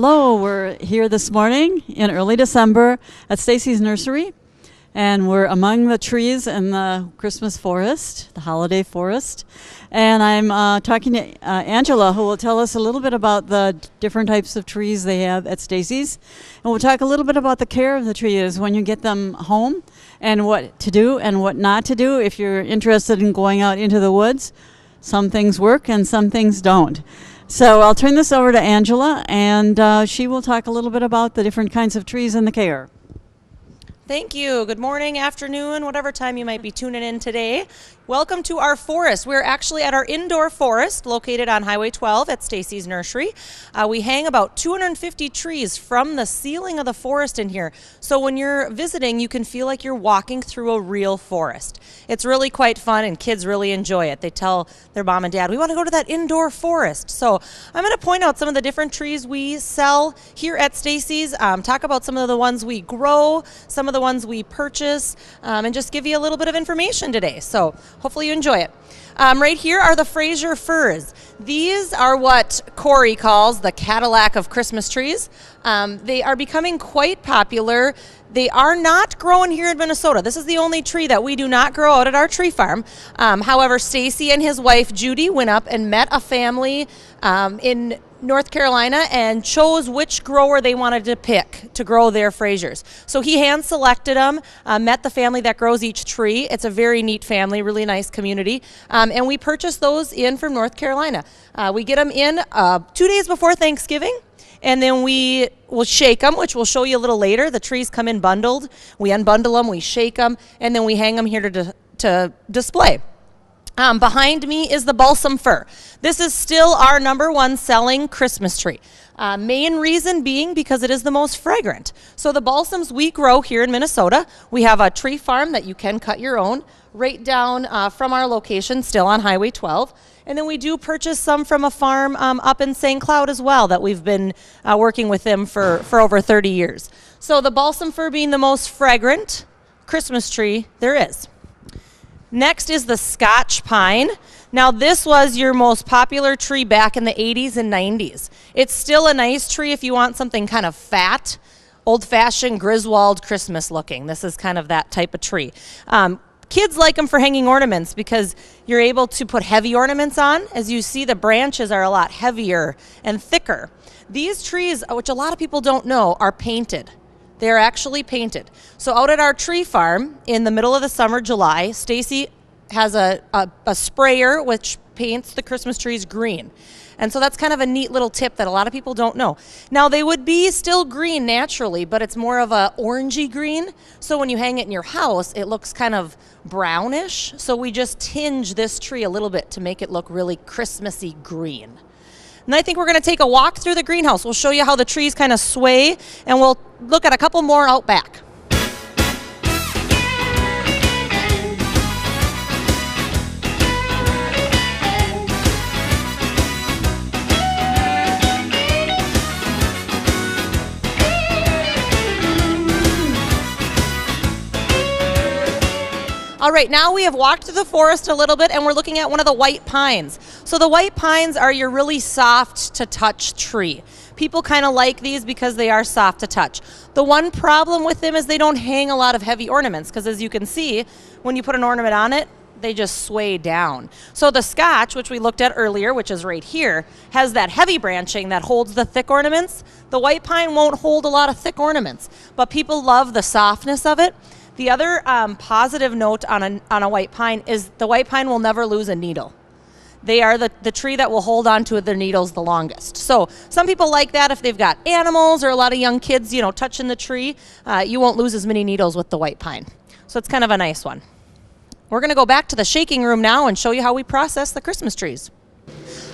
Hello, we're here this morning in early December at Stacy's nursery, and we're among the trees in the Christmas forest, the holiday forest. And I'm talking to Angela, who will tell us a little bit about the different types of trees they have at Stacy's. And we'll talk a little bit about the care of the trees when you get them home, and what to do and what not to do if you're interested in going out into the woods. Some things work and some things don't. So I'll turn this over to Angela, and she will talk a little bit about the different kinds of trees and the care. Thank you. Good morning, afternoon, whatever time you might be tuning in today. Welcome to our forest. We're actually at our indoor forest located on Highway 12 at Stacy's Nursery. We hang about 250 trees from the ceiling of the forest in here. So when you're visiting, you can feel like you're walking through a real forest. It's really quite fun, and kids really enjoy it. They tell their mom and dad, we want to go to that indoor forest. So I'm going to point out some of the different trees we sell here at Stacy's, talk about some of the ones we grow, some of the ones we purchase, and just give you a little bit of information today. So hopefully you enjoy it. Right here are the Fraser firs. These are what Corey calls the Cadillac of Christmas trees. They are becoming quite popular. They are not grown here in Minnesota. This is the only tree that we do not grow out at our tree farm. However, Stacy and his wife Judy went up and met a family in North Carolina and chose which grower they wanted to pick to grow their Frasers. So he hand selected them, met the family that grows each tree. It's a very neat family, really nice community. And we purchased those in from North Carolina. We get them in 2 days before Thanksgiving. And then we will shake them, which we'll show you a little later. The trees come in bundled. We unbundle them, we shake them, and then we hang them here to display. Behind me is the balsam fir. This is still our #1 selling Christmas tree. Main reason being because it is the most fragrant. So the balsams we grow here in Minnesota, we have a tree farm that you can cut your own right down from our location, still on Highway 12. And then we do purchase some from a farm up in St. Cloud as well that we've been working with them for over 30 years. So the balsam fir being the most fragrant Christmas tree there is. Next is the Scotch pine. Now this was your most popular tree back in the 80s and 90s. It's still a nice tree if you want something kind of fat, old-fashioned Griswold Christmas looking. This is kind of that type of tree. Kids like them for hanging ornaments because you're able to put heavy ornaments on. As you see, the branches are a lot heavier and thicker. These trees, which a lot of people don't know, are painted. They're actually painted. So out at our tree farm in the middle of the summer, July, Stacy has a sprayer which paints the Christmas trees green. And so that's kind of a neat little tip that a lot of people don't know. Now they would be still green naturally, but it's more of a orangey green. So when you hang it in your house, it looks kind of brownish. So we just tinge this tree a little bit to make it look really Christmassy green. And I think we're going to take a walk through the greenhouse. We'll show you how the trees kind of sway, and we'll look at a couple more out back. All right, now we have walked through the forest a little bit, and we're looking at one of the white pines. So the white pines are your really soft to touch tree. People kind of like these because they are soft to touch. The one problem with them is they don't hang a lot of heavy ornaments, because as you can see, when you put an ornament on it, they just sway down. So the Scotch, which we looked at earlier, which is right here, has that heavy branching that holds the thick ornaments. The white pine won't hold a lot of thick ornaments, but people love the softness of it. The other positive note on a white pine is the white pine will never lose a needle. They are the tree that will hold on to their needles the longest. So some people like that if they've got animals or a lot of young kids, touching the tree. You won't lose as many needles with the white pine. So it's kind of a nice one. We're going to go back to the shaking room now and show you how we process the Christmas trees.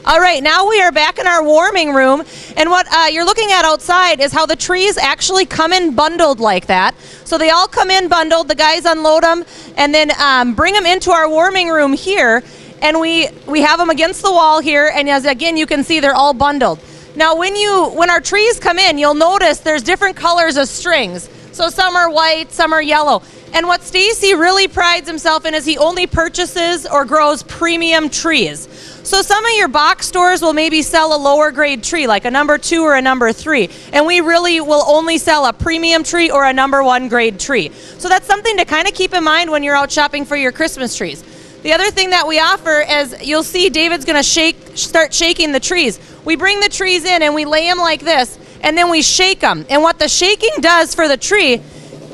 All right, now we are back in our warming room, and what you're looking at outside is how the trees actually come in bundled like that. So they all come in bundled, the guys unload them, and then bring them into our warming room here, and we have them against the wall here, and as again you can see they're all bundled. Now when our trees come in, you'll notice there's different colors of strings. So some are white, some are yellow. And what Stacy really prides himself in is he only purchases or grows premium trees. So some of your box stores will maybe sell a lower grade tree, like a number 2 or a number 3. And we really will only sell a premium tree or a number 1 grade tree. So that's something to kind of keep in mind when you're out shopping for your Christmas trees. The other thing that we offer is, you'll see David's going to start shaking the trees. We bring the trees in and we lay them like this, and then we shake them. And what the shaking does for the tree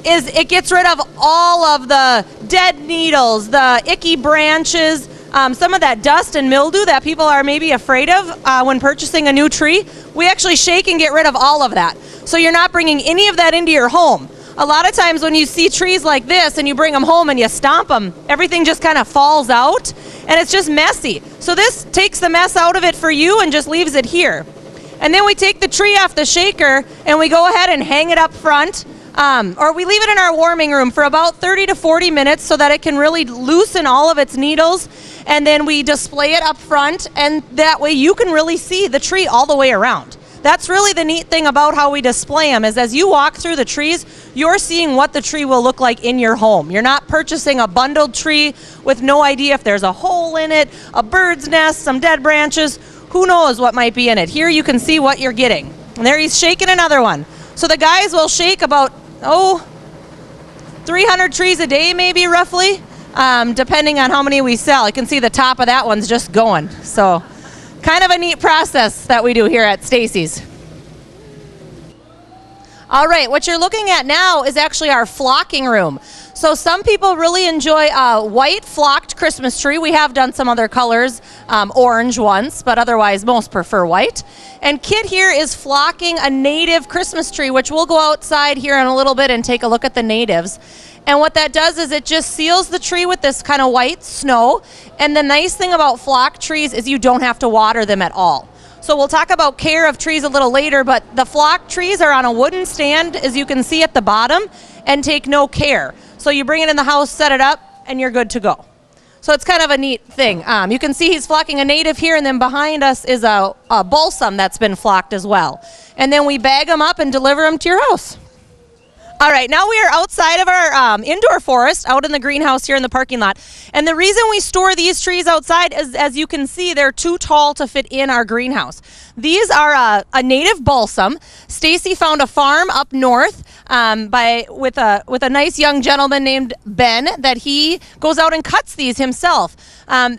is it gets rid of all of the dead needles, the icky branches, some of that dust and mildew that people are maybe afraid of when purchasing a new tree. We actually shake and get rid of all of that. So you're not bringing any of that into your home. A lot of times when you see trees like this and you bring them home and you stomp them, everything just kind of falls out and it's just messy. So this takes the mess out of it for you and just leaves it here. And then we take the tree off the shaker and we go ahead and hang it up front. Or we leave it in our warming room for about 30 to 40 minutes so that it can really loosen all of its needles. And then we display it up front, and that way you can really see the tree all the way around. That's really the neat thing about how we display them, is as you walk through the trees, you're seeing what the tree will look like in your home. You're not purchasing a bundled tree with no idea if there's a hole in it, a bird's nest, some dead branches. Who knows what might be in it? Here you can see what you're getting. And there he's shaking another one. So the guys will shake about 300 trees a day, maybe roughly, depending on how many we sell. You can see the top of that one's just going. So kind of a neat process that we do here at Stacy's. All right, what you're looking at now is actually our flocking room. So some people really enjoy a white flocked Christmas tree. We have done some other colors, orange ones, but otherwise most prefer white. And Kit here is flocking a native Christmas tree, which we'll go outside here in a little bit and take a look at the natives. And what that does is it just seals the tree with this kind of white snow. And the nice thing about flocked trees is you don't have to water them at all. So we'll talk about care of trees a little later, but the flocked trees are on a wooden stand, as you can see at the bottom, and take no care. So you bring it in the house, set it up, and you're good to go. So it's kind of a neat thing. You can see he's flocking a native here, and then behind us is a balsam that's been flocked as well. And then we bag them up and deliver them to your house. All right, now we are outside of our indoor forest, out in the greenhouse here in the parking lot. And the reason we store these trees outside is, as you can see, they're too tall to fit in our greenhouse. These are a native balsam. Stacy found a farm up north with a nice young gentleman named Ben that he goes out and cuts these himself.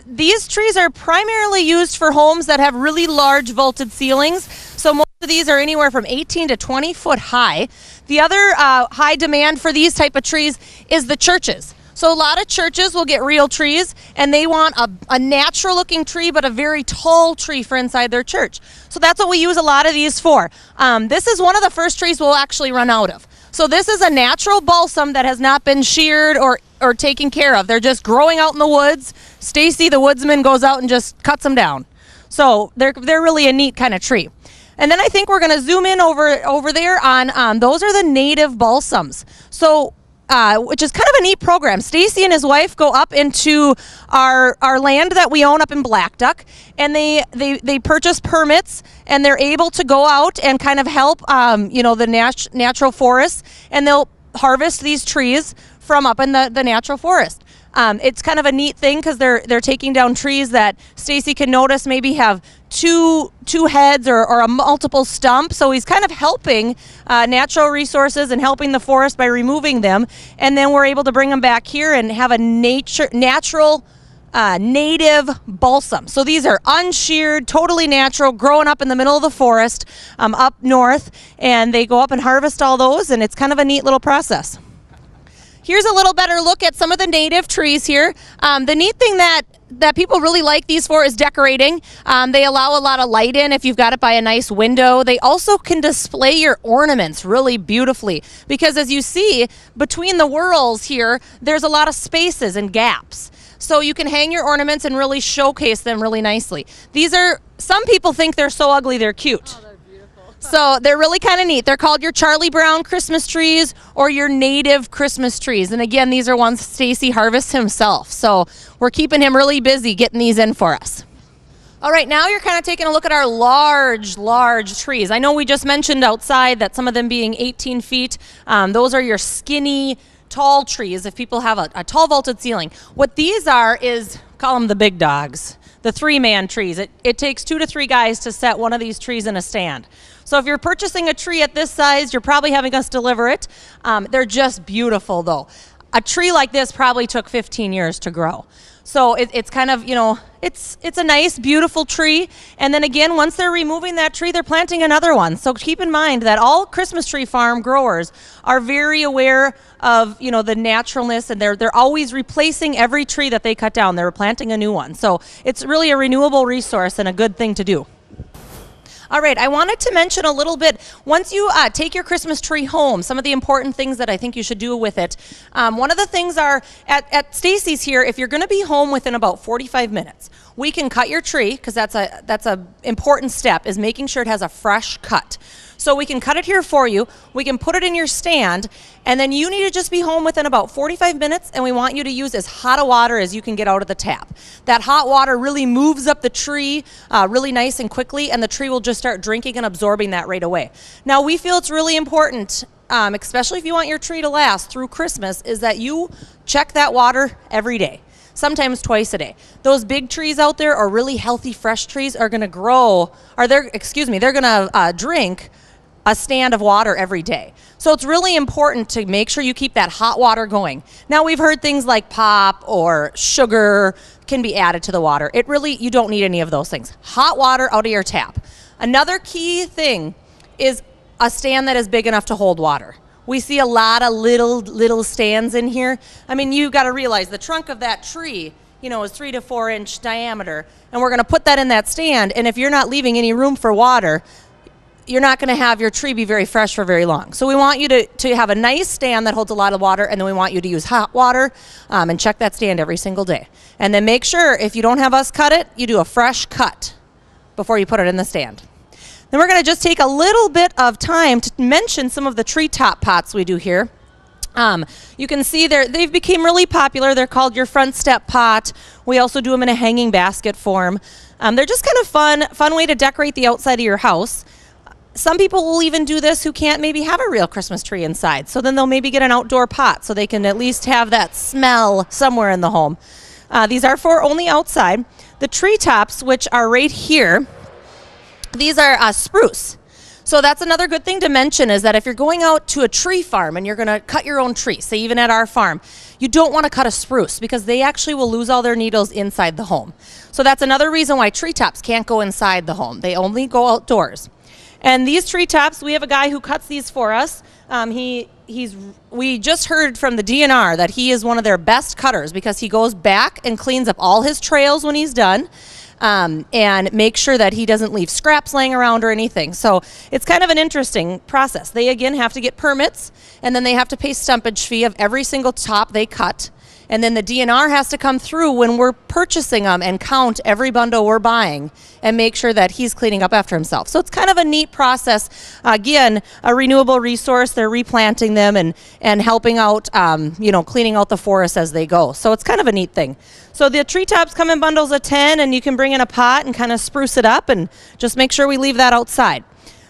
These trees are primarily used for homes that have really large vaulted ceilings. So most of these are anywhere from 18 to 20 foot high. The other high demand for these type of trees is the churches. So a lot of churches will get real trees, and they want a natural looking tree but a very tall tree for inside their church. So that's what we use a lot of these for. This is one of the first trees we'll actually run out of. So this is a natural balsam that has not been sheared or taken care of. They're just growing out in the woods. Stacy, the woodsman, goes out and just cuts them down. So they're really a neat kind of tree. And then I think we're going to zoom in over there on those are the native balsams. So which is kind of a neat program. Stacy and his wife go up into our land that we own up in Black Duck, and they purchase permits, and they're able to go out and kind of help the natural forests, and they'll harvest these trees from up in the natural forest. It's kind of a neat thing because they're taking down trees that Stacy can notice maybe have two heads or a multiple stump. So he's kind of helping natural resources and helping the forest by removing them. And then we're able to bring them back here and have a natural native balsam. So these are unsheared, totally natural, growing up in the middle of the forest up north. And they go up and harvest all those, and it's kind of a neat little process. Here's a little better look at some of the native trees here. The neat thing that people really like these for is decorating. They allow a lot of light in if you've got it by a nice window. They also can display your ornaments really beautifully because, as you see, between the whorls here, there's a lot of spaces and gaps. So you can hang your ornaments and really showcase them really nicely. Some people think they're so ugly they're cute. So they're really kind of neat. They're called your Charlie Brown Christmas trees or your native Christmas trees. And again, these are ones Stacy harvests himself. So we're keeping him really busy getting these in for us. All right, now you're kind of taking a look at our large trees. I know we just mentioned outside that some of them being 18 feet. Those are your skinny, tall trees if people have a tall vaulted ceiling. What these are is, call them the big dogs. the 3-man trees. It takes 2 to 3 guys to set one of these trees in a stand. So if you're purchasing a tree at this size, you're probably having us deliver it. They're just beautiful, though. A tree like this probably took 15 years to grow. So it's kind of, it's a nice, beautiful tree. And then again, once they're removing that tree, they're planting another one. So keep in mind that all Christmas tree farm growers are very aware of, the naturalness, and they're always replacing every tree that they cut down. They're planting a new one. So it's really a renewable resource and a good thing to do. All right, I wanted to mention a little bit, once you take your Christmas tree home, some of the important things that I think you should do with it. One of the things are, at Stacy's here, if you're going to be home within about 45 minutes, we can cut your tree, because that's a important step, is making sure it has a fresh cut. So we can cut it here for you, we can put it in your stand, and then you need to just be home within about 45 minutes, and we want you to use as hot a water as you can get out of the tap. That hot water really moves up the tree really nice and quickly, and the tree will just start drinking and absorbing that right away. Now, we feel it's really important, especially if you want your tree to last through Christmas, is that you check that water every day. Sometimes twice a day. Those big trees out there, or really healthy fresh trees, are going to grow, or they're going to drink a stand of water every day. So it's really important to make sure you keep that hot water going. Now, we've heard things like pop or sugar can be added to the water. You don't need any of those things. Hot water out of your tap. Another key thing is a stand that is big enough to hold water. We see a lot of little stands in here. I mean, you've got to realize the trunk of that tree, is 3 to 4 inch diameter, and we're going to put that in that stand, and if you're not leaving any room for water, you're not going to have your tree be very fresh for very long. So we want you to have a nice stand that holds a lot of water, and then we want you to use hot water and check that stand every single day. And then make sure, if you don't have us cut it, you do a fresh cut before you put it in the stand. Then we're going to just take a little bit of time to mention some of the treetop pots we do here. You can see they've become really popular. They're called your front step pot. We also do them in a hanging basket form. They're just kind of fun way to decorate the outside of your house. Some people will even do this who can't maybe have a real Christmas tree inside. So then they'll maybe get an outdoor pot so they can at least have that smell somewhere in the home. These are for only outside. The treetops, which are right here, these are spruce. So that's another good thing to mention, is that if you're going out to a tree farm and you're going to cut your own tree, say even at our farm, you don't want to cut a spruce because they actually will lose all their needles inside the home. So that's another reason why treetops can't go inside the home. They only go outdoors. And these treetops, we have a guy who cuts these for us. We just heard from the DNR that he is one of their best cutters because he goes back and cleans up all his trails when he's done. And make sure that he doesn't leave scraps laying around or anything. So it's kind of an interesting process. They, again, have to get permits, and then they have to pay stumpage fee of every single top they cut. And then the DNR has to come through when we're purchasing them and count every bundle we're buying and make sure that he's cleaning up after himself. So it's kind of a neat process. Again, a renewable resource. They're replanting them and helping out, cleaning out the forest as they go. So it's kind of a neat thing. So the treetops come in bundles of 10, and you can bring in a pot and kind of spruce it up and just make sure we leave that outside.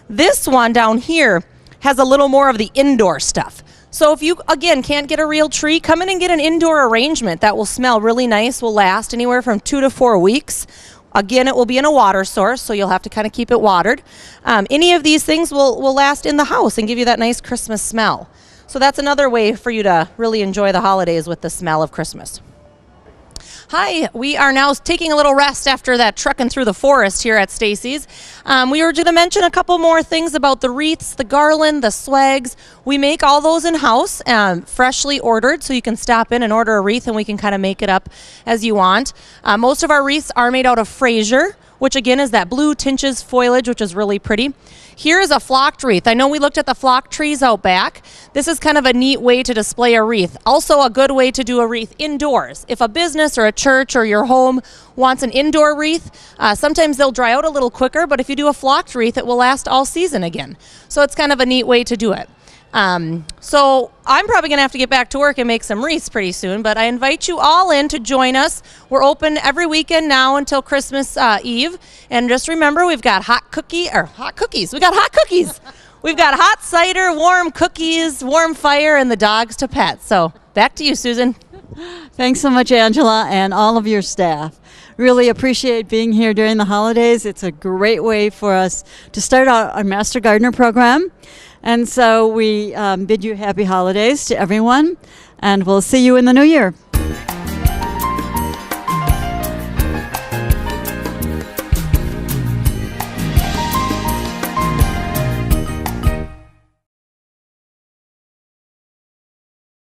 This one down here has a little more of the indoor stuff. So if you, again, can't get a real tree, come in and get an indoor arrangement that will smell really nice, will last anywhere from 2 to 4 weeks. Again, it will be in a water source, so you'll have to kind of keep it watered. Any of these things will last in the house and give you that nice Christmas smell. So that's another way for you to really enjoy the holidays with the smell of Christmas. Hi, we are now taking a little rest after that trekking through the forest here at Stacy's. We were going to mention a couple more things about the wreaths, the garland, the swags. We make all those in-house, freshly ordered, so you can stop in and order a wreath and we can kind of make it up as you want. Most of our wreaths are made out of fraser, which again is that blue tinges foliage, which is really pretty. Here is a flocked wreath. I know we looked at the flocked trees out back. This is kind of a neat way to display a wreath. Also a good way to do a wreath indoors. If a business or a church or your home wants an indoor wreath, sometimes they'll dry out a little quicker, but if you do a flocked wreath, it will last all season again. So it's kind of a neat way to do it. So I'm probably going to have to get back to work and make some wreaths pretty soon, but I invite you all in to join us. We're open every weekend now until Christmas Eve. And just remember, we've got hot cookies. We got hot cookies. We've got hot cider, warm cookies, warm fire, and the dogs to pet. So back to you, Susan. Thanks so much, Angela, and all of your staff. really appreciate being here during the holidays. It's a great way for us to start out our Master Gardener program. And so we bid you happy holidays to everyone, and we'll see you in the new year.